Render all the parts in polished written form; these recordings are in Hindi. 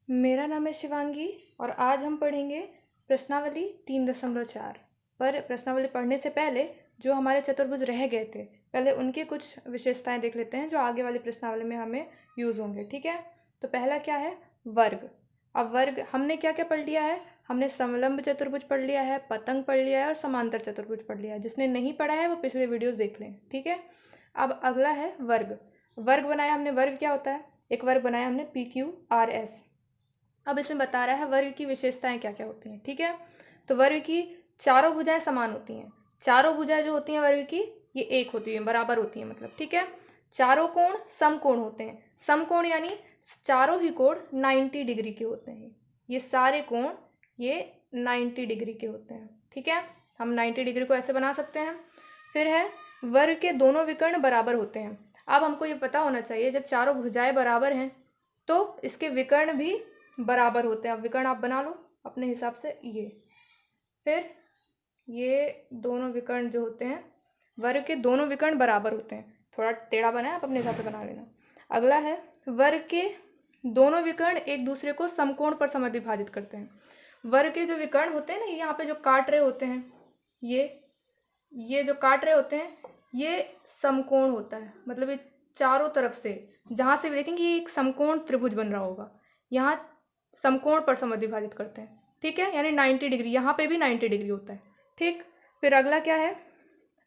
मेरा नाम है शिवांगी और आज हम पढ़ेंगे प्रश्नावली 3.4। पर प्रश्नावली पढ़ने से पहले जो हमारे चतुर्भुज रह गए थे, पहले उनकी कुछ विशेषताएं देख लेते हैं जो आगे वाली प्रश्नावली में हमें यूज़ होंगे। ठीक है, तो पहला क्या है? वर्ग। अब वर्ग हमने क्या क्या पढ़ लिया है? हमने समलंब चतुर्भुज पढ़ लिया है, पतंग पढ़ लिया है और समांतर चतुर्भुज पढ़ लिया है। जिसने नहीं पढ़ा है वो पिछले वीडियोस देख लें। ठीक है, अब अगला है वर्ग। वर्ग बनाया हमने। वर्ग क्या होता है? एक वर्ग बनाया हमने PQRS। अब इसमें बता रहा है वर्ग की विशेषताएं क्या क्या होती हैं। ठीक है, तो वर्ग की चारों भुजाएं समान होती हैं। चारों भुजाएं जो होती हैं वर्ग की, ये एक होती हैं, बराबर होती हैं मतलब। ठीक है, चारों कोण समकोण होते हैं। समकोण यानी चारों ही कोण 90 डिग्री के होते हैं। ये सारे कोण ये 90 डिग्री के होते हैं। ठीक है, हम 90 डिग्री को ऐसे बना सकते हैं। फिर है वर्ग के दोनों विकर्ण बराबर होते हैं। अब हमको ये पता होना चाहिए जब चारों भुजाएं बराबर हैं तो इसके विकर्ण भी बराबर होते हैं। अब विकर्ण आप बना लो अपने हिसाब से। ये फिर ये दोनों विकर्ण जो होते हैं, वर्ग के दोनों विकर्ण बराबर होते हैं। थोड़ा टेढ़ा बना है, आप अपने हिसाब से बना लेना। अगला है वर्ग के दोनों विकर्ण एक दूसरे को समकोण पर समद्विभाजित करते हैं। वर्ग के जो विकर्ण होते हैं ना, यहाँ पे जो काट रहे होते हैं, ये जो काट रहे होते हैं ये समकोण होता है। मतलब ये चारों तरफ से जहां से भी देखेंगे ये एक समकोण त्रिभुज बन रहा होगा। यहाँ समकोण पर समद्विभाजित करते हैं। ठीक है, यानी 90 डिग्री, यहाँ पे भी 90 डिग्री होता है। ठीक, फिर अगला क्या है?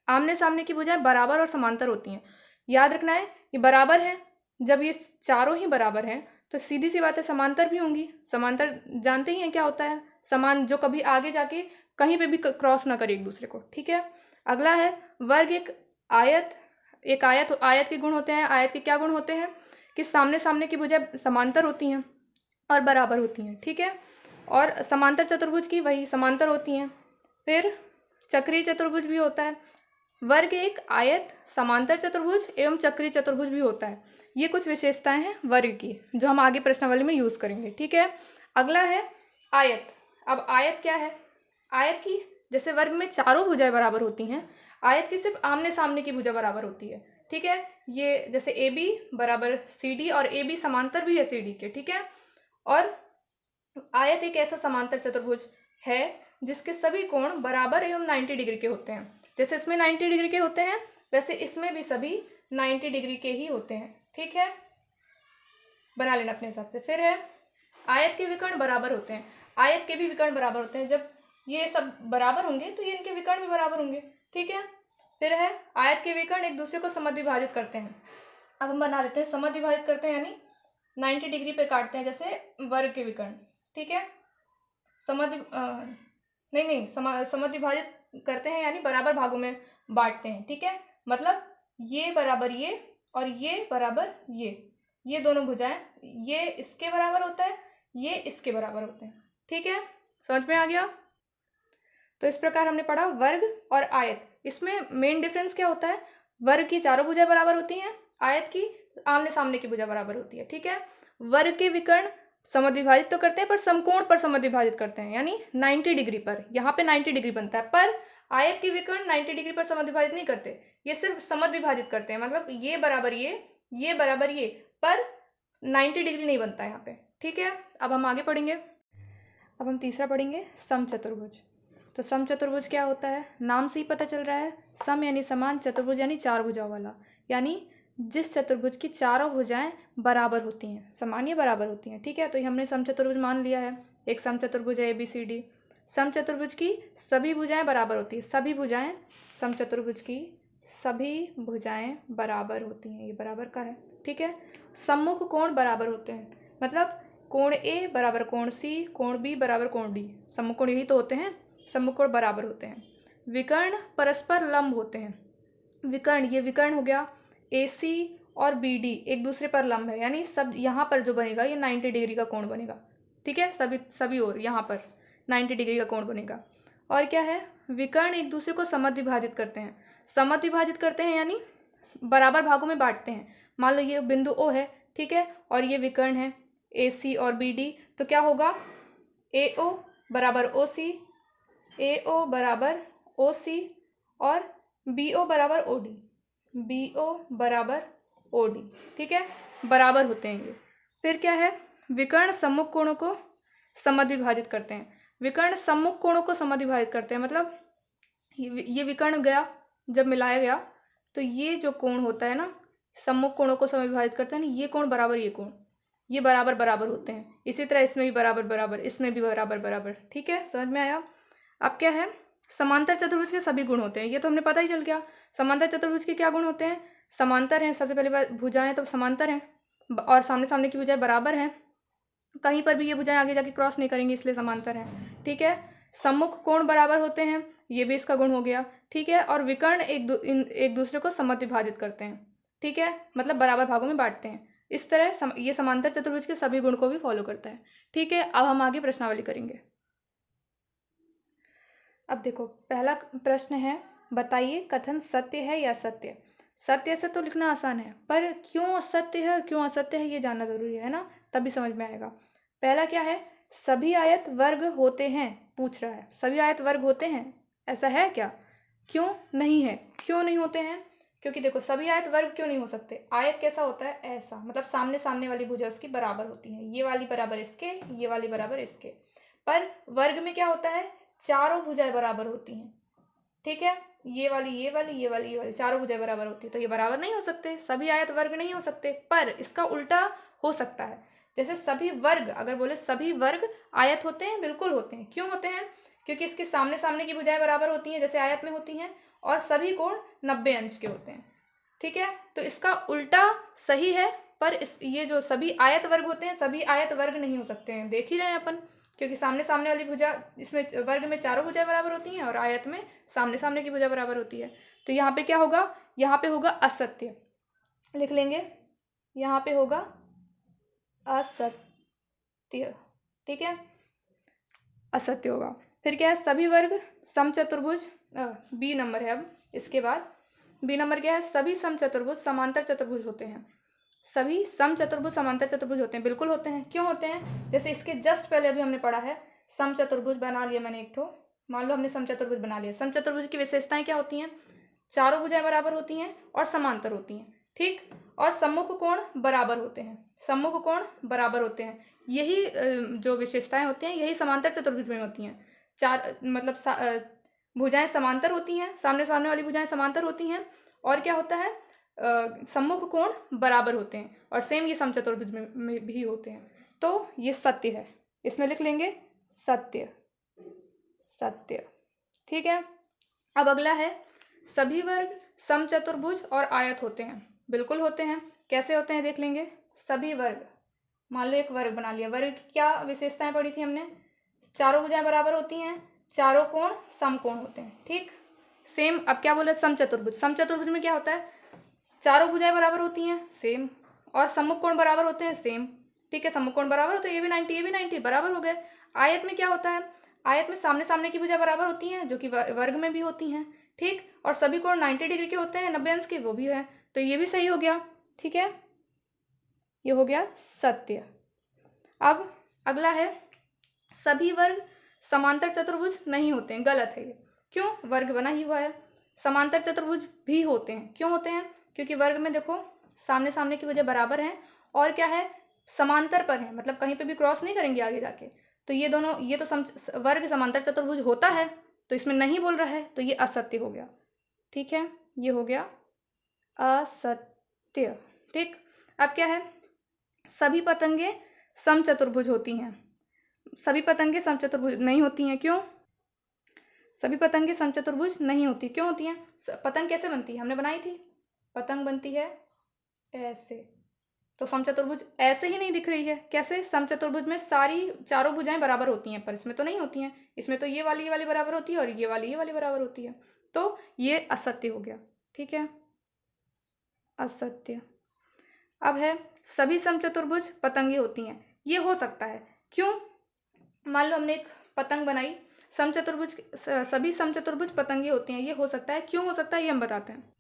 आमने सामने की भुजाएं बराबर और समांतर होती हैं। याद रखना है ये बराबर है। जब ये चारों ही बराबर हैं तो सीधी सी बात है समांतर भी होंगी। समांतर जानते ही हैं क्या होता है? समान जो कभी आगे जाके कहीं पे भी क्रॉस ना करे एक दूसरे को। ठीक है, अगला है वर्ग आयत के गुण होते हैं। आयत के क्या गुण होते हैं? कि सामने सामने की भुजाएं समांतर होती हैं और बराबर होती हैं। ठीक है, और समांतर चतुर्भुज की वही समांतर होती हैं। फिर चक्रीय चतुर्भुज भी होता है। वर्ग एक आयत, समांतर चतुर्भुज एवं चक्रीय चतुर्भुज भी होता है। ये कुछ विशेषताएं हैं वर्ग की जो हम आगे प्रश्नावली में यूज करेंगे। ठीक है, अगला है आयत। अब आयत क्या है? आयत की जैसे वर्ग में चारों भुजाएं बराबर होती हैं, आयत की सिर्फ आमने सामने की भुजा बराबर होती है। ठीक है, ये जैसे AB बराबर CD और AB समांतर भी है CD के। ठीक है, और आयत एक ऐसा समांतर चतुर्भुज है जिसके सभी कोण बराबर एवं 90 डिग्री के होते हैं। जैसे इसमें 90 डिग्री के होते हैं वैसे इसमें भी सभी 90 डिग्री के ही होते हैं। ठीक है, बना लेना अपने हिसाब से। फिर है आयत के विकर्ण बराबर होते हैं। आयत के भी विकर्ण बराबर होते हैं। जब ये सब बराबर होंगे तो ये इनके विकर्ण भी बराबर होंगे। ठीक है, फिर है आयत के विकर्ण एक दूसरे को समद्विभाजित करते हैं। अब हम बना लेते हैं समद्विभाजित करते हैं यानी 90 डिग्री पे काटते हैं, जैसे वर्ग के विकर्ण। ठीक है, समद्विभाजित करते हैं यानी बराबर भागों में बांटते हैं। ठीक है, मतलब ये बराबर ये और ये बराबर ये दोनों भुजाएं, ये इसके बराबर होता है, ये इसके बराबर होते हैं। ठीक है, समझ में आ गया? तो इस प्रकार हमने पढ़ा वर्ग और आयत। इसमें मेन डिफरेंस क्या होता है? वर्ग की चारों भुजाएं बराबर होती हैं, आयत की आमने सामने की भुजा बराबर होती है। ठीक है, वर्ग के विकर्ण समद्विभाजित तो करते हैं पर समकोण पर समद्विभाजित करते हैं, यानी 90 डिग्री पर। यहाँ पे 90 डिग्री बनता है, पर आयत के विकर्ण 90 डिग्री पर समद्विभाजित नहीं करते, ये सिर्फ समद्विभाजित करते हैं। मतलब ये बराबर ये बराबर ये, पर 90 डिग्री नहीं बनता यहाँ पे। ठीक है, अब हम आगे पढ़ेंगे। अब हम तीसरा पढ़ेंगे समचतुर्भुज। तो समचतुर्भुज क्या होता है? नाम से ही पता चल रहा है, सम यानी समान, चतुर्भुज यानी चार भुजाओं वाला। यानी जिस चतुर्भुज की चारों भुजाएं बराबर होती हैं, समान या बराबर होती हैं। ठीक है, तो हमने समचतुर्भुज मान लिया है। एक समचतुर्भुज है ABCD। समचतुर्भुज की सभी भुजाएं बराबर होती है। सभी भुजाएं, समचतुर्भुज की सभी भुजाएं बराबर होती हैं। ये बराबर का है। ठीक है, सम्मुख कोण बराबर होते हैं। मतलब कोण A बराबर कोण C, कोण B बराबर कोण D। सम्मुख कोण यही तो होते हैं, सम्मुख कोण बराबर होते हैं। विकर्ण परस्पर लंब होते हैं। विकर्ण, ये विकर्ण हो गया AC और BD एक दूसरे पर लंब है, यानी सब यहाँ पर जो बनेगा ये 90 डिग्री का कोण बनेगा। ठीक है, सभी और यहाँ पर 90 डिग्री का कोण बनेगा। और क्या है? विकर्ण एक दूसरे को समद्विभाजित करते हैं। समद्विभाजित करते हैं यानी बराबर भागों में बांटते हैं। मान लो ये बिंदु O है, ठीक है, और ये विकर्ण है AC और BD, तो क्या होगा? AO बराबर OC, AO बराबर OC और BO बराबर OD, BO बराबर OD। ठीक है, बराबर होते हैं ये। फिर क्या है? विकर्ण सम्मुख कोणों को समद्विभाजित करते हैं। विकर्ण सम्मुख कोणों को समद्विभाजित करते हैं, मतलब ये विकर्ण गया, जब मिलाया गया तो ये जो कोण होता है ना, सम्मुख कोणों को समद्विभाजित करते हैं ना, ये कोण बराबर ये कोण, ये बराबर बराबर होते हैं। इसी तरह इसमें भी बराबर बराबर, इसमें भी बराबर बराबर। ठीक है, समझ में आया। अब क्या है, समांतर चतुर्भुज के सभी गुण होते हैं, ये तो हमने पता ही चल गया। समांतर चतुर्भुज के क्या गुण होते हैं, समांतर हैं, सबसे पहली बात भुजाएं तो समांतर हैं, और सामने सामने की भुजाएं बराबर हैं, कहीं पर भी ये भुजाएं आगे जाके क्रॉस नहीं करेंगी, इसलिए समांतर हैं। ठीक है, सम्मुख कोण बराबर होते हैं, ये भी इसका गुण हो गया। ठीक है, और विकर्ण एक दूसरे को समद्विभाजित करते हैं। ठीक है, मतलब बराबर भागों में बांटते हैं। इस तरह ये समांतर चतुर्भुज के सभी गुण को भी फॉलो करता है। ठीक है, अब हम आगे प्रश्नावली करेंगे। अब देखो, पहला प्रश्न है, बताइए कथन सत्य है या असत्य। सत्य से तो लिखना आसान है, पर क्यों सत्य है और क्यों असत्य है ये जानना जरूरी है ना, तभी समझ में आएगा। पहला क्या है, सभी आयत वर्ग होते हैं, पूछ रहा है सभी आयत वर्ग होते हैं, ऐसा है क्या, क्यों नहीं है, क्यों नहीं होते हैं, क्योंकि देखो सभी आयत वर्ग क्यों नहीं हो सकते। आयत कैसा होता है, ऐसा, मतलब सामने सामने वाली भुजा उसकी बराबर होती है, ये वाली बराबर इसके, ये वाली बराबर इसके। पर वर्ग में क्या होता है, चारों भुजाएं बराबर होती हैं। ठीक है, ये वाली ये वाली ये वाली ये वाली चारों भुजाएं बराबर होती है, तो ये बराबर नहीं हो सकते, सभी आयत वर्ग नहीं हो सकते। पर इसका उल्टा हो सकता है, जैसे सभी वर्ग, अगर बोले सभी वर्ग आयत होते हैं, बिल्कुल होते हैं। क्यों होते हैं, क्योंकि इसके सामने सामने की भुजाएं बराबर होती हैं जैसे आयत में होती हैं, और सभी कोण 90 अंश के होते हैं। ठीक है, तो इसका उल्टा सही है, पर ये जो सभी आयत वर्ग होते हैं, सभी आयत वर्ग नहीं हो सकते हैं, देख ही रहे हैं अपन, क्योंकि सामने सामने वाली भुजा, इसमें वर्ग में चारों भुजाएं बराबर होती हैं और आयत में सामने सामने की भुजा बराबर होती है। तो यहाँ पे क्या होगा, यहाँ पे होगा असत्य, लिख लेंगे, यहाँ पे होगा असत्य। ठीक है, असत्य होगा। फिर क्या है, सभी वर्ग समचतुर्भुज, बी नंबर है। अब इसके बाद बी नंबर क्या है, सभी समचतुर्भुज समांतर चतुर्भुज होते हैं। सभी समचतुर्भुज समांतर चतुर्भुज होते हैं, बिल्कुल होते हैं। क्यों होते हैं, जैसे इसके जस्ट पहले अभी हमने पढ़ा है, समचतुर्भुज बना लिया मैंने एक ठो, मान लो हमने समचतुर्भुज बना लिया। समचतुर्भुज की विशेषताएं क्या होती हैं, चारों भुजाएं बराबर होती हैं और समांतर होती हैं। ठीक, और सम्मुख कोण बराबर होते हैं, सम्मुख कोण बराबर होते हैं। यही जो विशेषताएं होती हैं, यही समांतर चतुर्भुज में होती हैं। चार मतलब भुजाएं समांतर होती हैं, सामने सामने वाली भुजाएं समांतर होती हैं, और क्या होता है, सम्मुख कोण बराबर होते हैं, और सेम ये समचतुर्भुज में भी होते हैं। तो ये सत्य है, इसमें लिख लेंगे सत्य, सत्य। ठीक है, अब अगला है, सभी वर्ग समचतुर्भुज और आयत होते हैं, बिल्कुल होते हैं। कैसे होते हैं देख लेंगे, सभी वर्ग, मान लो एक वर्ग बना लिया, वर्ग की क्या विशेषताएं पढ़ी थी हमने, चारों भुजाएं बराबर होती हैं, चारों कोण समकोण होते हैं। ठीक, सेम अब क्या बोले, समचतुर्भुज, समचतुर्भुज में क्या होता है, चारों भुजाएं बराबर होती हैं, सेम, और सम्मुख कोण बराबर होते हैं, सेम। ठीक है, सम्मुख कोण बराबर होते हैं, ये भी 90 ये भी 90, बराबर हो गए। आयत में क्या होता है, आयत में सामने सामने की भुजा बराबर होती हैं, जो कि वर्ग में भी होती हैं। ठीक, और सभी कोण 90 डिग्री के होते हैं, 90 अंश के, वो भी है, तो ये भी सही हो गया। ठीक है, ये हो गया सत्य। अब अगला है, सभी वर्ग समांतर चतुर्भुज नहीं होते हैं, गलत है ये। क्यों, वर्ग बना ही हुआ है, समांतर चतुर्भुज भी होते हैं। क्यों होते हैं, क्योंकि वर्ग में देखो सामने सामने की वजह बराबर हैं, और क्या है, समांतर पर है, मतलब कहीं पे भी क्रॉस नहीं करेंगे आगे जाके। तो ये दोनों, ये तो वर्ग समांतर चतुर्भुज होता है, तो इसमें नहीं बोल रहा है, तो ये असत्य हो गया। ठीक है, ये हो गया असत्य। ठीक, अब क्या है, सभी पतंगे समचतुर्भुज होती हैं, सभी पतंगे समचतुर्भुज नहीं होती हैं। क्यों, सभी पतंगे समचतुर्भुज नहीं होती, क्यों होती हैं, पतंग कैसे बनती है, हमने बनाई थी, पतंग बनती है ऐसे, तो समचतुर्भुज ऐसे ही नहीं दिख रही है, कैसे, समचतुर्भुज में सारी चारों भुजाएं बराबर होती हैं, पर इसमें तो नहीं होती हैं, इसमें तो ये वाली बराबर होती है और ये वाली बराबर होती है, तो ये असत्य हो गया। ठीक है, असत्य। अब है, सभी समचतुर्भुज पतंगे होती हैं, ये हो सकता है। क्यों, मान लो हमने एक पतंग बनाई, समचतुर्भुज, सभी समचतुर्भुज पतंगे होती हैं, ये हो सकता है। क्यों हो सकता है, ये हम बताते हैं।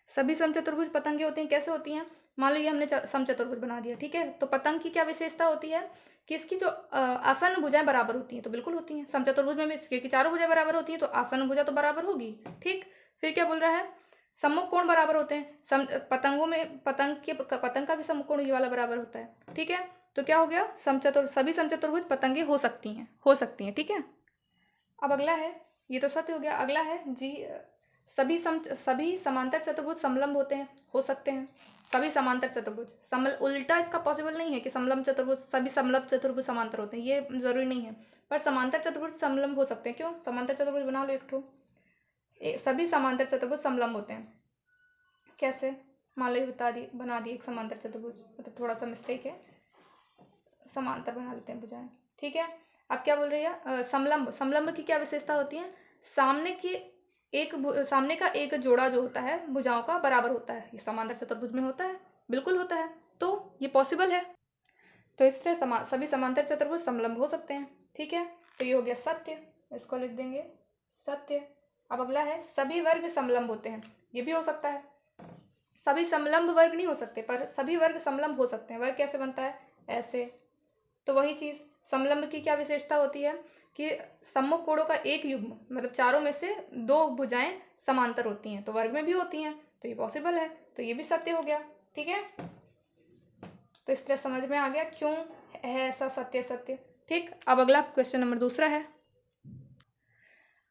सभी समचतुर्भुज पतंगे होती हैं, कैसे होती हैं, मान लो ये हमने समचतुर्भुज बना दिया। ठीक है, तो पतंग की क्या विशेषता होती है, कि इसकी जो आसन भुजाएं बराबर होती हैं, तो बिल्कुल होती हैं। समचतुर्भुज में भी क्योंकि चारों भुजाएं बराबर होती हैं, तो आसन भुजा तो बराबर होगी। ठीक, फिर क्या बोल रहा है, सम्मुख कोण बराबर होते हैं, पतंगों में पतंग का भी सम्मुख कोण ये वाला बराबर होता है। ठीक है, तो क्या हो गया, सभी समचतुर्भुज पतंगे हो सकती हैं, ठीक है। अब अगला है, ये तो सत्य हो गया। अगला है जी, सभी समांतर चतुर्भुज समलंब होते हैं, हो सकते हैं। सभी समांतर चतुर्भुज उल्टा इसका पॉसिबल नहीं है कि सभी समलंब चतुर्भुज समांतर होते हैं, ये जरूरी नहीं है, पर समांतर चतुर्भुज समलंब हो सकते हैं। क्यों? समांतर चतुर्भुज बना लो एक ठो, सभी समांतर चतुर्भुज समलंब होते हैं। कैसे? मान लो बना दी एक समांतर चतुर्भुज, मतलब थोड़ा सा मिस्टेक है, समांतर बना लेते हैं भुजाएं, ठीक है। अब क्या बोल रही है, समलंब की क्या विशेषता होती है? सामने का एक जोड़ा जो होता है भुजाओं का बराबर होता है, ये समांतर चतुर्भुज में होता है, बिल्कुल होता है, तो ये पॉसिबल है। तो इस तरह सभी समांतर चतुर्भुज समलंब हो सकते हैं, ठीक है। तो ये हो गया सत्य, इसको लिख देंगे सत्य। अब अगला है, सभी वर्ग समलंब होते हैं, ये भी हो सकता है। सभी समलंब वर्ग नहीं हो सकते, पर सभी वर्ग समलंब हो सकते हैं। वर्ग कैसे बनता है? ऐसे। तो वही चीज, समलंब की क्या विशेषता होती है कि सम्मुख कोणों का एक युग्म, मतलब चारों में से दो भुजाएं समांतर होती हैं, तो वर्ग में भी होती हैं, तो ये पॉसिबल है, तो ये भी सत्य हो गया, ठीक है। तो इस तरह समझ में आ गया क्यों है ऐसा सत्य सत्य, ठीक। अब अगला क्वेश्चन नंबर दूसरा है।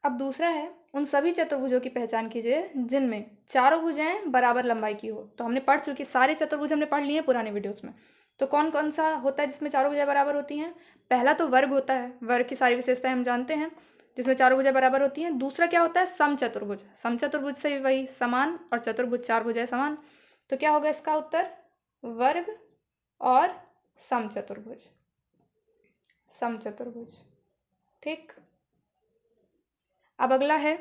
अब दूसरा है, उन सभी चतुर्भुजों की पहचान कीजिए जिनमें चारों भुजाएं बराबर लंबाई की हो। तो हमने पढ़ चुके, सारे चतुर्भुज हमने पढ़ लिए हैं पुराने वीडियोस में। तो कौन कौन सा होता है जिसमें चारों भुजाएं बराबर होती हैं? पहला तो वर्ग होता है, वर्ग की सारी विशेषताएं हम जानते हैं, जिसमें चारों भुजाएं बराबर होती हैं। दूसरा क्या होता है? समचतुर्भुज। समचतुर्भुज से वही समान, और चतुर्भुज चार भुजाएं समान। तो क्या होगा इसका उत्तर? वर्ग और समचतुर्भुज, समचतुर्भुज, ठीक। अब अगला है,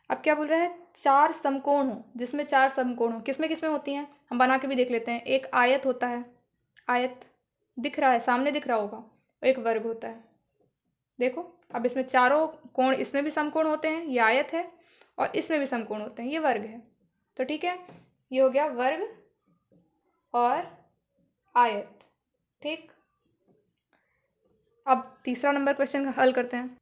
अब क्या बोल रहा है? चार समकोण हो, जिसमें चार समकोण हो, किसमें किसमें होती हैं? हम बना के भी देख लेते हैं। एक आयत होता है, आयत दिख रहा है, सामने दिख रहा होगा। एक वर्ग होता है, देखो। अब इसमें चारों कोण, इसमें भी समकोण होते हैं, ये आयत है, और इसमें भी समकोण होते हैं, ये वर्ग है। तो ठीक है, ये हो गया वर्ग और आयत, ठीक। अब तीसरा नंबर क्वेश्चन हल करते हैं।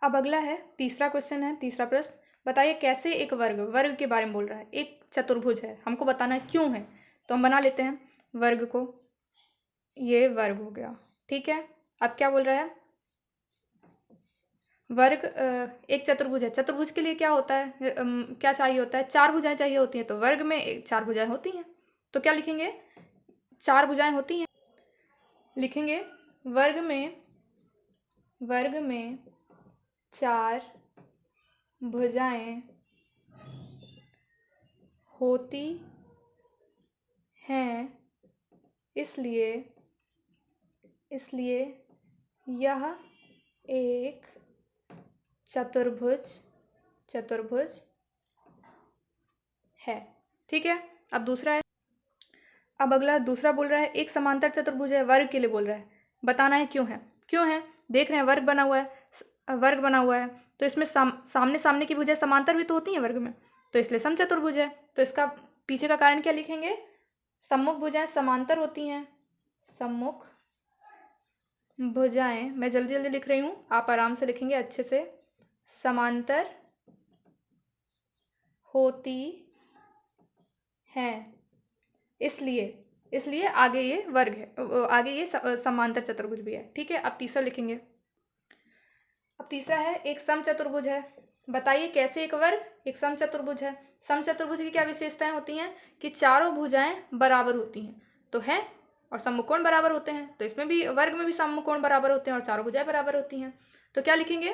अब अगला है, तीसरा क्वेश्चन है, तीसरा प्रश्न। बताइए कैसे एक वर्ग के बारे में बोल रहा है, एक चतुर्भुज है, हमको बताना है क्यों है। तो हम बना लेते हैं वर्ग को, ये वर्ग हो गया, ठीक है। अब क्या बोल रहा है? वर्ग एक चतुर्भुज है, चतुर्भुज के लिए क्या होता है, क्या चाहिए होता है? चार भुजाएं चाहिए होती हैं, तो वर्ग में चार भुजाएं होती हैं। तो क्या लिखेंगे? चार भुजाएं होती हैं, लिखेंगे वर्ग में चार भुजाएं होती हैं, इसलिए यह एक चतुर्भुज है, ठीक है। अब दूसरा है, अब अगला दूसरा बोल रहा है एक समांतर चतुर्भुज है, वर्ग के लिए बोल रहा है, बताना है क्यों है। क्यों है? देख रहे हैं वर्ग बना हुआ है, वर्ग बना हुआ है, तो इसमें सामने सामने की भुजाएं समांतर भी तो होती हैं वर्ग में, तो इसलिए समचतुर्भुज है। तो इसका पीछे का कारण क्या लिखेंगे? सम्मुख भुजाएं समांतर होती हैं, सम्मुख भुजाएं, मैं जल्दी जल्दी लिख रही हूँ, आप आराम से लिखेंगे अच्छे से। समांतर होती हैं, इसलिए आगे ये वर्ग है, आगे ये समांतर चतुर्भुज भी है, ठीक है। अब तीसरा लिखेंगे। अब तीसरा है, एक समचतुर्भुज है, बताइए कैसे एक वर्ग एक समचतुर्भुज है। समचतुर्भुज की क्या विशेषताएं होती हैं? कि चारों भुजाएं बराबर होती हैं, तो है, और समकोण बराबर होते हैं, तो इसमें भी वर्ग में भी समकोण बराबर होते हैं और चारों भुजाएं बराबर होती हैं। तो क्या लिखेंगे?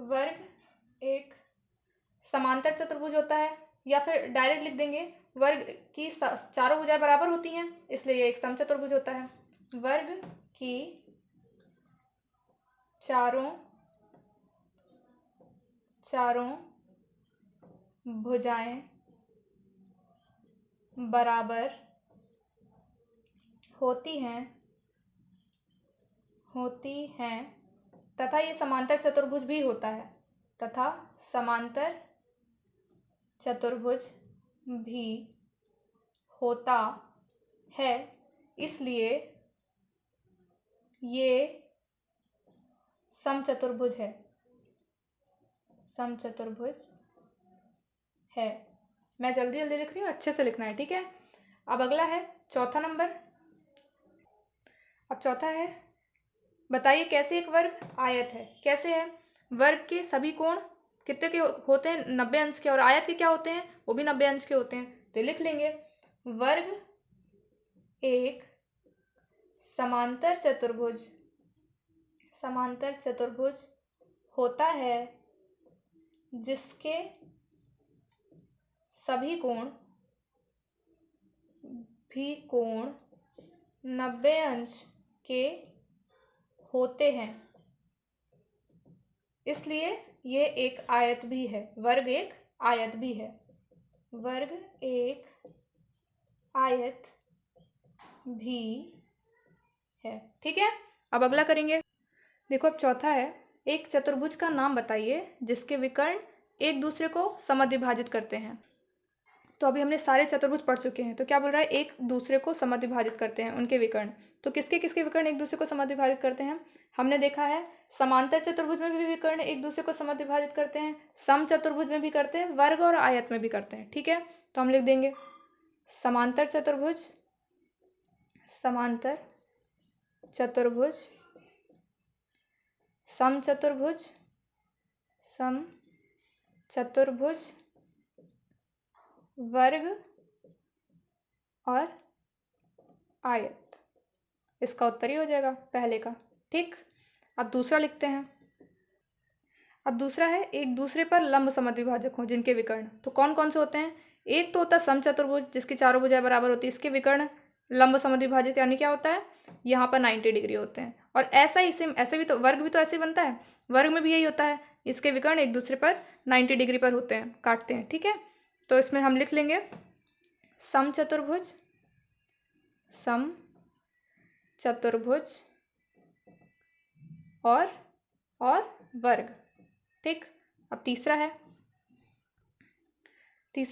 वर्ग एक समांतर चतुर्भुज होता है, या फिर डायरेक्ट लिख देंगे वर्ग की चारों भुजाएं बराबर होती हैं, इसलिए ये एक समचतुर्भुज होता है। वर्ग की चारों भुजाएं बराबर होती हैं तथा ये समांतर चतुर्भुज भी होता है, तथा समांतर चतुर्भुज भी होता है, इसलिए ये समचतुर्भुज है, मैं जल्दी जल्दी लिख रही हूँ, अच्छे से लिखना है, ठीक है। अब अगला है चौथा नंबर। अब चौथा है, बताइए कैसे एक वर्ग आयत है। कैसे है? वर्ग के सभी कोण कितने के होते हैं? 90 अंश के। और आयत के क्या होते हैं? वो भी 90 अंश के होते हैं। तो लिख लेंगे, वर्ग एक समांतर चतुर्भुज होता है जिसके सभी कोण 90 अंश के होते हैं, इसलिए ये एक आयत भी है। वर्ग एक आयत भी है। वर्ग एक आयत भी है, ठीक है। अब अगला करेंगे। देखो अब चौथा है, एक चतुर्भुज का नाम बताइए जिसके विकर्ण एक दूसरे को समद्विभाजित करते हैं। तो अभी हमने सारे चतुर्भुज पढ़ चुके हैं, तो क्या बोल रहा है? एक दूसरे को समद्विभाजित करते हैं उनके विकर्ण। तो किसके किसके विकर्ण एक दूसरे को समद्विभाजित करते हैं? हमने देखा है समांतर चतुर्भुज में भी विकर्ण एक दूसरे को समद्विभाजित करते हैं, सम चतुर्भुज में भी करते हैं, वर्ग और आयत में भी करते हैं, ठीक है। तो हम लिख देंगे समांतर चतुर्भुज सम चतुर्भुज वर्ग और आयत। इसका उत्तर ही हो जाएगा पहले का, ठीक। अब दूसरा लिखते हैं। अब दूसरा है, एक दूसरे पर लंब समद्विभाजक हो जिनके विकर्ण। तो कौन कौन से होते हैं? एक तो होता है समचतुर्भुज जिसकी चारों भुजाएं बराबर होती है, इसके विकर्ण लंब समद्विभाजक, यानी क्या होता है? यहाँ पर 90 डिग्री होते हैं। और ऐसा ही सेम ऐसे भी तो वर्ग भी तो ऐसे ही बनता है, वर्ग में भी यही होता है, इसके विकर्ण एक दूसरे पर 90 डिग्री पर होते हैं, काटते हैं, ठीक है। तो इसमें हम लिख लेंगे समचतुर्भुज और वर्ग, ठीक। अब तीसरा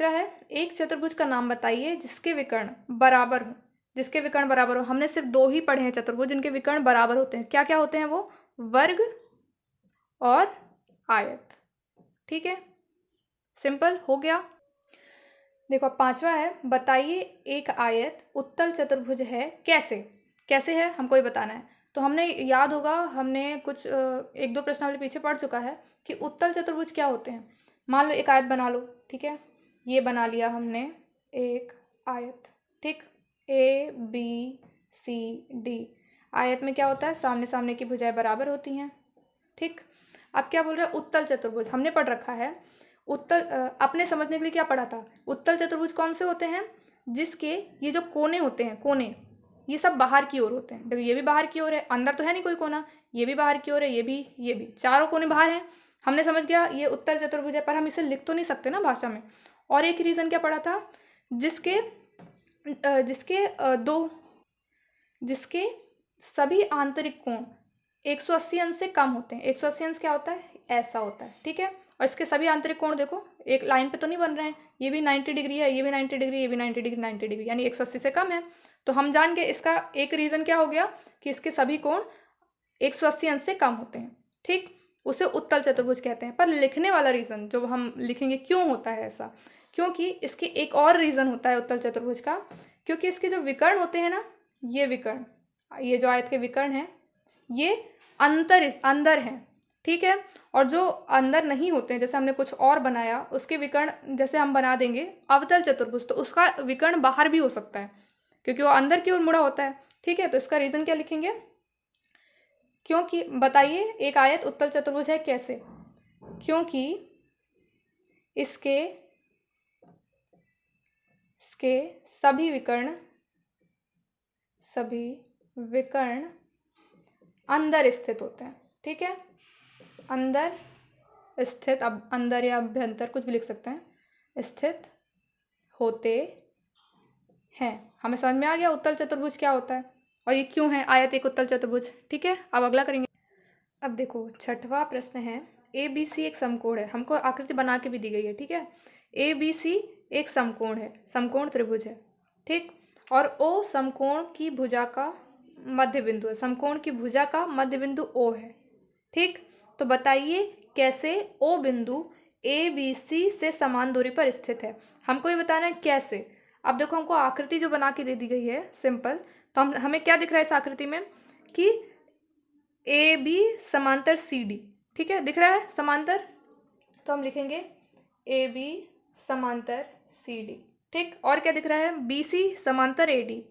है एक चतुर्भुज का नाम बताइए जिसके विकर्ण बराबर हो। हमने सिर्फ 2 ही पढ़े हैं चतुर्भुज जिनके विकर्ण बराबर होते हैं। क्या क्या होते हैं वो? वर्ग और आयत, ठीक है। सिंपल हो गया। देखो पांचवा है, बताइए एक आयत उत्तल चतुर्भुज है। कैसे है हमको ये बताना है। तो हमने याद होगा, हमने कुछ 1-2 प्रश्नावली पीछे पढ़ चुका है कि उत्तल चतुर्भुज क्या होते हैं। मान लो एक आयत बना लो, ठीक है। ये बना लिया हमने एक आयत, ठीक। ABCD। आयत में क्या होता है? सामने सामने की भुजाएं बराबर होती हैं, ठीक। अब क्या बोल रहा है? उत्तल चतुर्भुज हमने पढ़ रखा है। उत्तल अपने समझने के लिए क्या पढ़ा था? उत्तल चतुर्भुज कौन से होते हैं? जिसके ये जो कोने होते हैं, कोने ये सब बाहर की ओर होते हैं। देखो ये भी बाहर की ओर है, अंदर तो है नहीं कोई कोना, ये भी बाहर की ओर है, ये भी, चारों कोने बाहर हैं। हमने समझ गया ये उत्तल चतुर्भुज है, पर हम इसे लिख तो नहीं सकते ना भाषा में। और एक रीजन क्या पढ़ा था? जिसके सभी आंतरिक कोण 180 अंश से कम होते हैं। 180 अंश क्या होता है? ऐसा होता है, ठीक है। और इसके सभी आंतरिक कोण देखो एक लाइन पे तो नहीं बन रहे हैं, ये भी 90 डिग्री है, ये भी 90 डिग्री, ये भी 90 डिग्री, 90 डिग्री, यानी 180 से कम है। तो हम जान गए इसका एक रीजन क्या हो गया कि इसके सभी कोण 180 अंश से कम होते हैं, ठीक। उसे उत्तल चतुर्भुज कहते हैं। पर लिखने वाला रीजन जो हम लिखेंगे क्यों होता है ऐसा, क्योंकि इसके एक और रीजन होता है उत्तल चतुर्भुज का, क्योंकि इसके जो विकर्ण होते हैं ना, ये विकर्ण, ये जो आयत के विकर्ण हैं, ये अंदर हैं, ठीक है। और जो अंदर नहीं होते हैं, जैसे हमने कुछ और बनाया, उसके विकर्ण जैसे हम बना देंगे अवतल चतुर्भुज, तो उसका विकर्ण बाहर भी हो सकता है क्योंकि वो अंदर की ओर मुड़ा होता है, ठीक है। तो इसका रीजन क्या लिखेंगे? क्योंकि बताइए एक आयत उत्तल चतुर्भुज है कैसे? क्योंकि इसके सभी विकर्ण अंदर स्थित होते हैं, ठीक है। अंदर स्थित, अब अंदर या अभ्यंतर कुछ भी लिख सकते हैं, स्थित होते हैं। हमें समझ में आ गया उत्तल चतुर्भुज क्या होता है और ये क्यों है आयत एक उत्तल चतुर्भुज, ठीक है। अब अगला करेंगे। अब देखो छठवां प्रश्न है, ABC एक समकोण है, हमको आकृति बना के भी दी गई है, ठीक है। ABC एक समकोण है, समकोण त्रिभुज है, ठीक। और O समकोण की भुजा का मध्य बिंदु है, समकोण की भुजा का मध्य बिंदु O है, ठीक। तो बताइए कैसे O बिंदु ए बी सी से समान दूरी पर स्थित है। हमको ये बताना है कैसे। अब देखो हमको आकृति जो बना के दे दी गई है सिंपल, तो हमें क्या दिख रहा है इस आकृति में कि ए बी समांतर सी डी, ठीक है, दिख रहा है समांतर, तो हम लिखेंगे ए बी समांतर सी डी, ठीक। और क्या दिख रहा है, बी सी समांतर ए डी,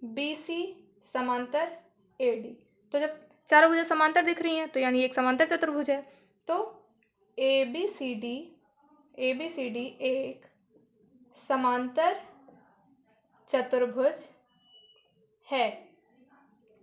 बी सी समांतर ए डी। तो जब चारों भुजें समांतर दिख रही हैं तो यानी एक समांतर चतुर्भुज है। तो ए बी सी डी एक समांतर चतुर्भुज है।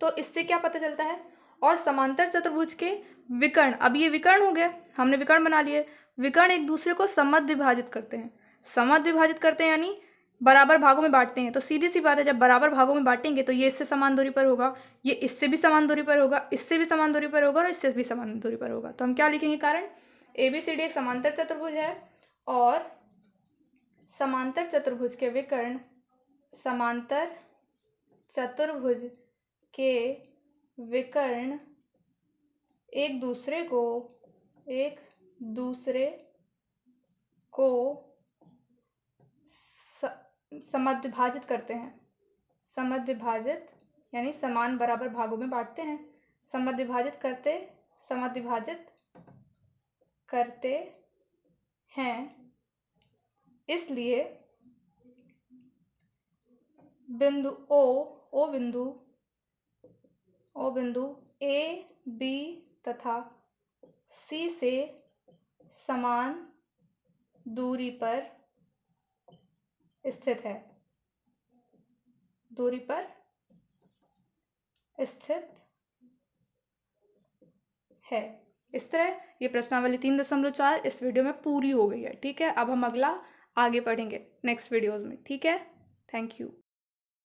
तो इससे क्या पता चलता है, और समांतर चतुर्भुज के विकर्ण, अब ये विकर्ण हो गया, हमने विकर्ण बना लिए। विकर्ण एक दूसरे को समद्विभाजित विभाजित करते हैं, समद्विभाजित विभाजित करते हैं यानी बराबर भागों में बांटते हैं। तो सीधी सी बात है, जब बराबर भागों में बांटेंगे तो ये इससे समान दूरी पर होगा, ये इससे भी समान दूरी पर होगा, इससे भी समान दूरी पर होगा और इससे भी समान दूरी पर होगा। तो हम क्या लिखेंगे, कारण ए बी सी डी एक समांतर चतुर्भुज है और समांतर चतुर्भुज के विकर्ण समांतर चतुर्भुज के विकर्ण एक दूसरे को समद्विभाजित करते हैं। समद्विभाजित यानी समान बराबर भागों में बांटते हैं। समद्विभाजित करते हैं, इसलिए बिंदु ओ बिंदु ए बी तथा सी से समान दूरी पर स्थित है, इस तरह ये प्रश्नावली 3.4 इस वीडियो में पूरी हो गई है, ठीक है। अब हम अगला आगे पढ़ेंगे नेक्स्ट वीडियोज़ में, ठीक है। Thank you.